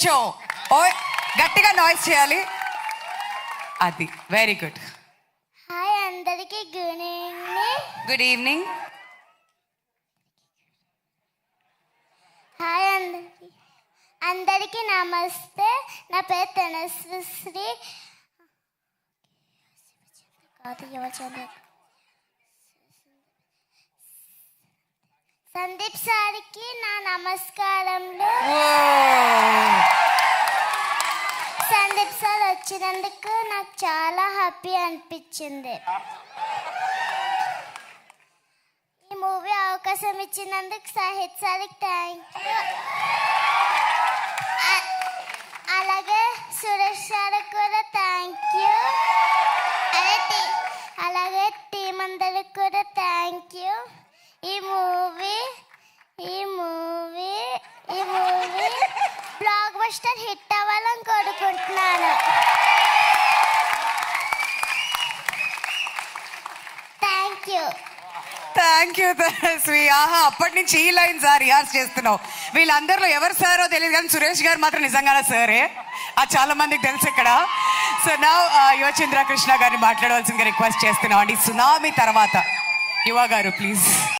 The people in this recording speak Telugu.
కొంచెం గట్టిగా నాయిస్ చేయాలి. అది వెరీ గుడ్. హాయ్ అందరికి, good evening. Good evening. Hi అందరికి నమస్తే. నా పేరు తనశ్రీ. సందీప్ సార్కి నా నమస్కారములు. సందీప్ సార్ వచ్చినందుకు నాకు చాలా హ్యాపీ అనిపించింది. ఈ మూవీ అవకాశం ఇచ్చినందుకు సాహిత్ సార్కి థ్యాంక్ యూ. అలాగే సురేష్ సార్కి కూడా థ్యాంక్ యూ. అలాగే టీం అందరికి కూడా థ్యాంక్ యూ. ఈ మూవీ బ్లాక్ బస్టర్ హిట్ అవ్వాలని కోరుకుంటున్నాను. Thank you. Thank you Tanashree. అప్పటి నుంచి ఈ లైన్స్ రిహార్స్ చేస్తున్నావు. వీళ్ళందరిలో ఎవరు సారో తెలియదు కానీ సురేష్ గారు మాత్రం నిజంగానే సరే. చాలా మందికి తెలుసు ఇక్కడ. సో నా యువచంద్ర కృష్ణ గారిని మాట్లాడవలసిందిగా రిక్వెస్ట్ చేస్తున్నాం అండి. సునామీ తర్వాత యువ గారు ప్లీజ్.